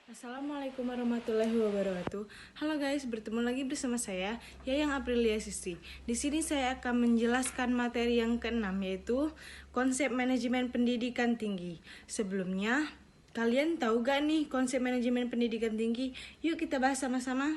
Assalamualaikum warahmatullahi wabarakatuh. Halo guys, bertemu lagi bersama saya Yayang Aprilia Sisi. Di sini saya akan menjelaskan materi yang keenam, yaitu konsep manajemen pendidikan tinggi. Sebelumnya, kalian tahu gak nih konsep manajemen pendidikan tinggi? Yuk kita bahas sama-sama.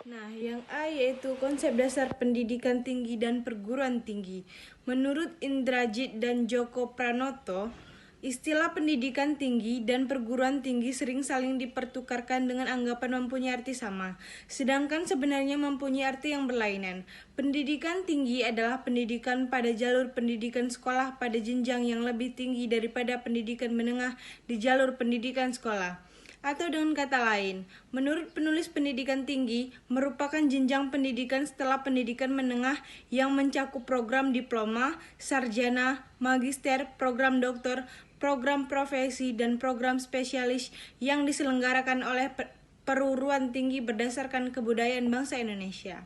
Nah, yang A yaitu konsep dasar pendidikan tinggi dan perguruan tinggi. Menurut Indrajit dan Joko Pranoto, istilah pendidikan tinggi dan perguruan tinggi sering saling dipertukarkan dengan anggapan mempunyai arti sama, sedangkan sebenarnya mempunyai arti yang berlainan. Pendidikan tinggi adalah pendidikan pada jalur pendidikan sekolah pada jenjang yang lebih tinggi daripada pendidikan menengah di jalur pendidikan sekolah. Atau dengan kata lain, menurut penulis pendidikan tinggi merupakan jenjang pendidikan setelah pendidikan menengah yang mencakup program diploma, sarjana, magister, program doktor, program profesi, dan program spesialis yang diselenggarakan oleh perguruan tinggi berdasarkan kebudayaan bangsa Indonesia.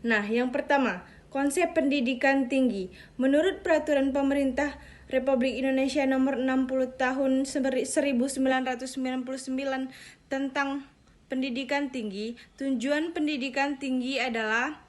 Nah, yang pertama, konsep pendidikan tinggi. Menurut Peraturan Pemerintah Republik Indonesia Nomor 60 Tahun 1999 tentang pendidikan tinggi, tujuan pendidikan tinggi adalah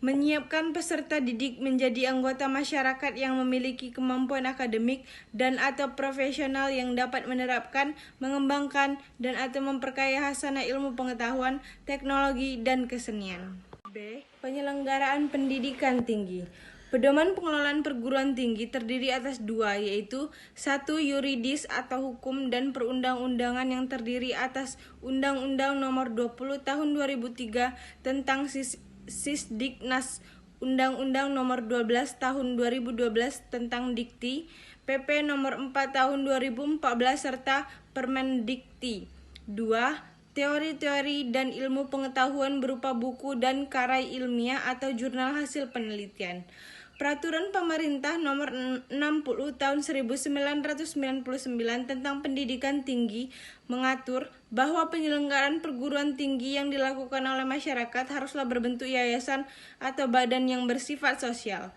menyiapkan peserta didik menjadi anggota masyarakat yang memiliki kemampuan akademik dan atau profesional yang dapat menerapkan, mengembangkan, dan atau memperkaya hasanah ilmu pengetahuan, teknologi, dan kesenian. B. Penyelenggaraan pendidikan tinggi. Pedoman pengelolaan perguruan tinggi terdiri atas dua, yaitu 1. Yuridis atau hukum dan perundang-undangan yang terdiri atas Undang-Undang Nomor 20 Tahun 2003 tentang Sisdiknas, Undang-Undang Nomor 12 Tahun 2012 tentang Dikti, PP Nomor 4 Tahun 2014 serta Permendikti. 2. Teori-teori dan ilmu pengetahuan berupa buku dan karya ilmiah atau jurnal hasil penelitian. Peraturan Pemerintah Nomor 60 Tahun 1999 tentang Pendidikan Tinggi mengatur bahwa penyelenggaraan perguruan tinggi yang dilakukan oleh masyarakat haruslah berbentuk yayasan atau badan yang bersifat sosial.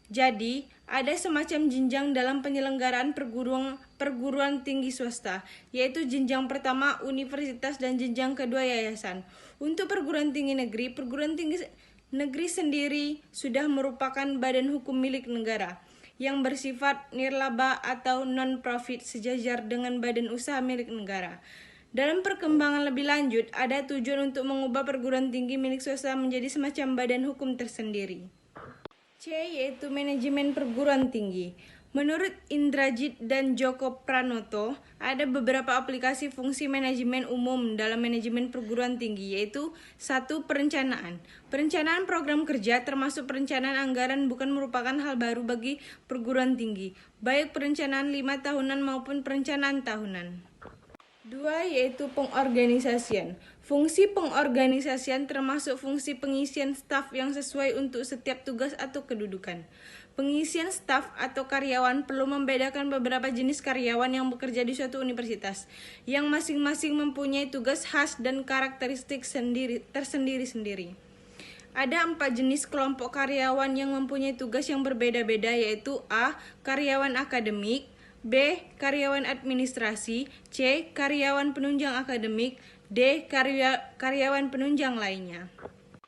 Jadi, ada semacam jenjang dalam penyelenggaraan perguruan tinggi swasta, yaitu jenjang pertama universitas dan jenjang kedua yayasan. Untuk perguruan tinggi negeri sendiri sudah merupakan badan hukum milik negara yang bersifat nirlaba atau non-profit sejajar dengan badan usaha milik negara. Dalam perkembangan lebih lanjut, ada tujuan untuk mengubah perguruan tinggi milik swasta menjadi semacam badan hukum tersendiri. C yaitu manajemen perguruan tinggi. Menurut Indrajit dan Joko Pranoto, ada beberapa aplikasi fungsi manajemen umum dalam manajemen perguruan tinggi, yaitu 1. Perencanaan. Perencanaan program kerja termasuk perencanaan anggaran bukan merupakan hal baru bagi perguruan tinggi, baik perencanaan 5 tahunan maupun perencanaan tahunan. 2 yaitu pengorganisasian. Fungsi pengorganisasian termasuk fungsi pengisian staf yang sesuai untuk setiap tugas atau kedudukan. Pengisian staf atau karyawan perlu membedakan beberapa jenis karyawan yang bekerja di suatu universitas, yang masing-masing mempunyai tugas khas dan karakteristik tersendiri-sendiri. Ada 4 jenis kelompok karyawan yang mempunyai tugas yang berbeda-beda, yaitu A. Karyawan akademik, B. Karyawan administrasi, C. Karyawan penunjang akademik, D. Karyawan penunjang lainnya.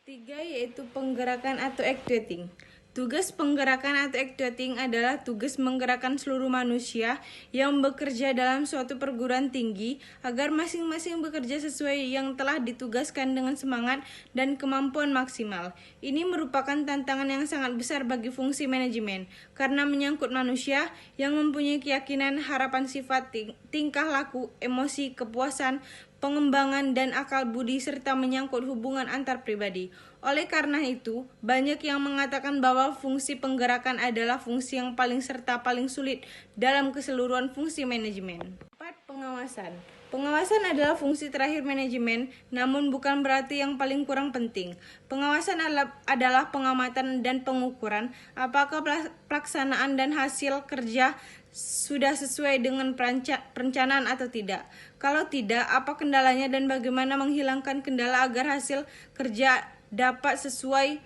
3 yaitu penggerakan atau actuating. Tugas penggerakan atau actuating adalah tugas menggerakkan seluruh manusia yang bekerja dalam suatu perguruan tinggi agar masing-masing bekerja sesuai yang telah ditugaskan dengan semangat dan kemampuan maksimal. Ini merupakan tantangan yang sangat besar bagi fungsi manajemen karena menyangkut manusia yang mempunyai keyakinan, harapan sifat, tingkah laku, emosi, kepuasan, pengembangan, dan akal budi serta menyangkut hubungan antar pribadi. Oleh karena itu, banyak yang mengatakan bahwa fungsi penggerakan adalah fungsi yang paling serta paling sulit dalam keseluruhan fungsi manajemen. 4. Pengawasan. Pengawasan adalah fungsi terakhir manajemen, namun bukan berarti yang paling kurang penting. Pengawasan adalah pengamatan dan pengukuran apakah pelaksanaan dan hasil kerja sudah sesuai dengan perencanaan atau tidak. Kalau tidak, apa kendalanya dan bagaimana menghilangkan kendala agar hasil kerja dapat sesuai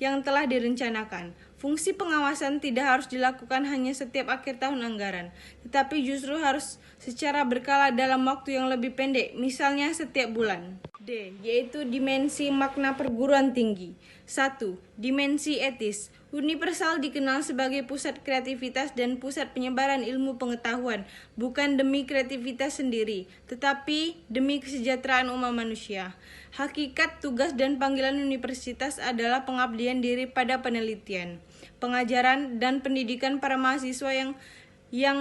yang telah direncanakan. Fungsi pengawasan tidak harus dilakukan hanya setiap akhir tahun anggaran, tetapi justru harus secara berkala dalam waktu yang lebih pendek, misalnya setiap bulan. D. Yaitu dimensi makna perguruan tinggi. 1. Dimensi etis. Universal dikenal sebagai pusat kreativitas dan pusat penyebaran ilmu pengetahuan, bukan demi kreativitas sendiri, tetapi demi kesejahteraan umat manusia. Hakikat, tugas, dan panggilan universitas adalah pengabdian diri pada penelitian, pengajaran, dan pendidikan para mahasiswa yang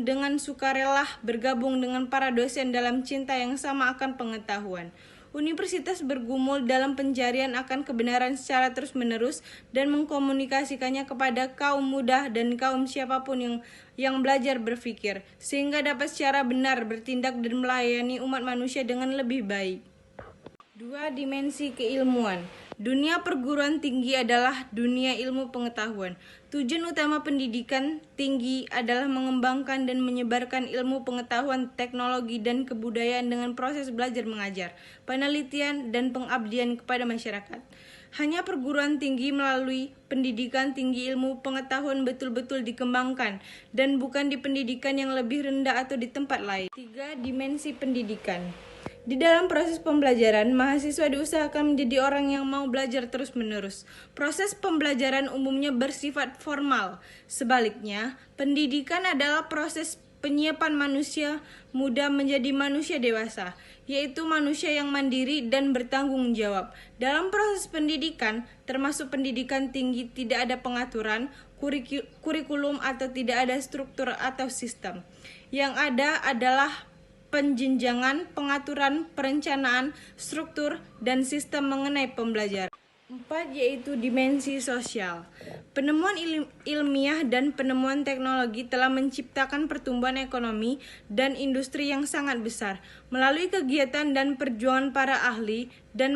dengan sukarela bergabung dengan para dosen dalam cinta yang sama akan pengetahuan. Universitas bergumul dalam pencarian akan kebenaran secara terus-menerus dan mengkomunikasikannya kepada kaum muda dan kaum siapapun yang belajar berpikir, sehingga dapat secara benar bertindak dan melayani umat manusia dengan lebih baik. 2. Dimensi keilmuan. Dunia perguruan tinggi adalah dunia ilmu pengetahuan. Tujuan utama pendidikan tinggi adalah mengembangkan dan menyebarkan ilmu pengetahuan, teknologi, dan kebudayaan dengan proses belajar mengajar, penelitian, dan pengabdian kepada masyarakat. Hanya perguruan tinggi melalui pendidikan tinggi ilmu pengetahuan betul-betul dikembangkan dan bukan di pendidikan yang lebih rendah atau di tempat lain. 3. Dimensi pendidikan. Di dalam proses pembelajaran, mahasiswa diusahakan menjadi orang yang mau belajar terus-menerus. Proses pembelajaran umumnya bersifat formal. Sebaliknya, pendidikan adalah proses penyiapan manusia muda menjadi manusia dewasa, yaitu manusia yang mandiri dan bertanggung jawab. Dalam proses pendidikan, termasuk pendidikan tinggi, tidak ada pengaturan, kurikulum atau tidak ada struktur atau sistem. Yang ada adalah penjenjangan, pengaturan, perencanaan, struktur, dan sistem mengenai pembelajaran. 4. Yaitu dimensi sosial. Penemuan ilmiah dan penemuan teknologi telah menciptakan pertumbuhan ekonomi dan industri yang sangat besar. Melalui kegiatan dan perjuangan para ahli dan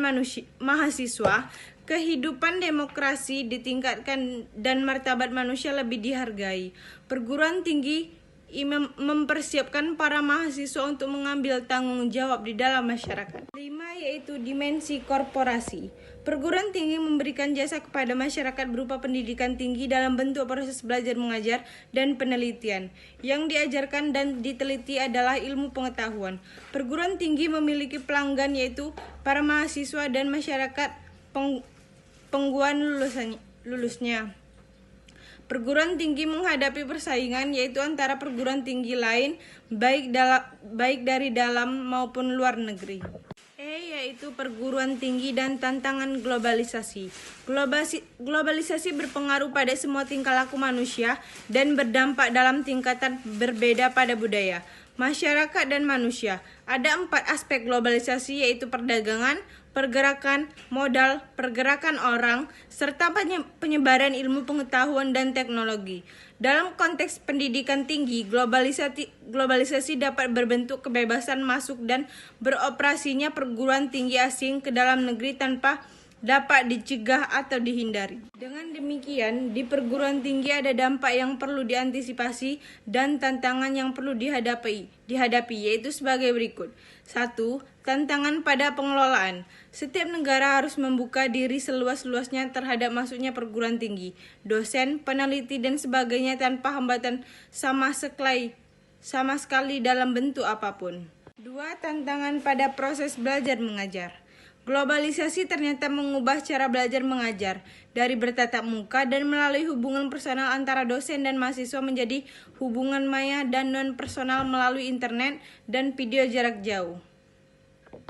mahasiswa, kehidupan demokrasi ditingkatkan dan martabat manusia lebih dihargai. Perguruan tinggi mempersiapkan para mahasiswa untuk mengambil tanggung jawab di dalam masyarakat. 5. Yaitu dimensi korporasi. Perguruan tinggi memberikan jasa kepada masyarakat berupa pendidikan tinggi dalam bentuk proses belajar mengajar dan penelitian. Yang diajarkan dan diteliti adalah ilmu pengetahuan. Perguruan tinggi memiliki pelanggan, yaitu para mahasiswa dan masyarakat pengguan lulusnya. Perguruan tinggi menghadapi persaingan, yaitu antara perguruan tinggi lain, baik dari dalam maupun luar negeri. Yaitu perguruan tinggi dan tantangan globalisasi. Globalisasi berpengaruh pada semua tingkah laku manusia dan berdampak dalam tingkatan berbeda pada budaya, masyarakat, dan manusia. Ada 4 aspek globalisasi, yaitu perdagangan, pergerakan modal, pergerakan orang, serta penyebaran ilmu pengetahuan dan teknologi. Dalam konteks pendidikan tinggi, globalisasi dapat berbentuk kebebasan masuk dan beroperasinya perguruan tinggi asing ke dalam negeri tanpa dapat dicegah atau dihindari. Dengan demikian, di perguruan tinggi ada dampak yang perlu diantisipasi dan tantangan yang perlu dihadapi, yaitu sebagai berikut. 1. Tantangan pada pengelolaan. Setiap negara harus membuka diri seluas-luasnya terhadap masuknya perguruan tinggi, dosen, peneliti, dan sebagainya tanpa hambatan sama sekali dalam bentuk apapun. 2. Tantangan pada proses belajar mengajar. Globalisasi ternyata mengubah cara belajar mengajar dari bertatap muka dan melalui hubungan personal antara dosen dan mahasiswa menjadi hubungan maya dan non-personal melalui internet dan video jarak jauh.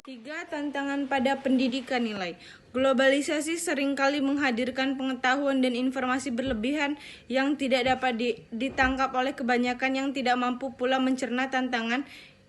3. Tantangan pada pendidikan nilai. Globalisasi seringkali menghadirkan pengetahuan dan informasi berlebihan yang tidak dapat ditangkap oleh kebanyakan yang tidak mampu pula mencerna tantangan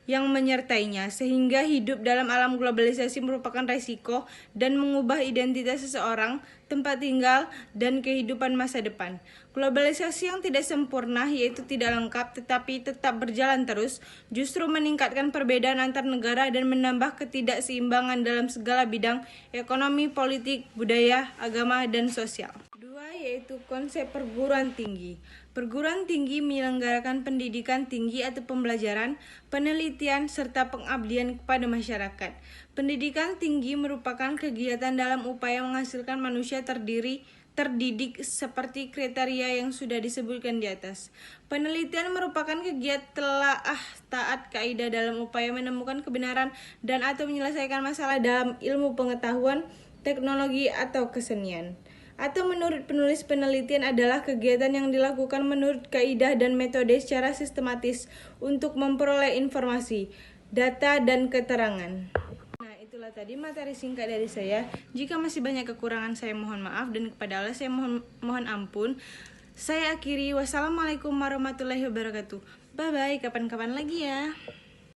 yang menyertainya, sehingga hidup dalam alam globalisasi merupakan resiko dan mengubah identitas seseorang, tempat tinggal, dan kehidupan masa depan. Globalisasi yang tidak sempurna, yaitu tidak lengkap tetapi tetap berjalan terus, justru meningkatkan perbedaan antar negara dan menambah ketidakseimbangan dalam segala bidang ekonomi, politik, budaya, agama, dan sosial. 2. Yaitu konsep perguruan tinggi. Perguruan tinggi menyelenggarakan pendidikan tinggi atau pembelajaran, penelitian, serta pengabdian kepada masyarakat. Pendidikan tinggi merupakan kegiatan dalam upaya menghasilkan manusia terdidik seperti kriteria yang sudah disebutkan di atas. Penelitian merupakan kegiatan telaah taat kaidah dalam upaya menemukan kebenaran dan atau menyelesaikan masalah dalam ilmu pengetahuan, teknologi, atau kesenian. Atau menurut penulis penelitian adalah kegiatan yang dilakukan menurut kaidah dan metode secara sistematis untuk memperoleh informasi, data, dan keterangan. Nah, itulah tadi materi singkat dari saya. Jika masih banyak kekurangan, saya mohon maaf, dan kepada Allah saya mohon ampun. Saya akhiri. Wassalamualaikum warahmatullahi wabarakatuh. Bye-bye, kapan-kapan lagi ya.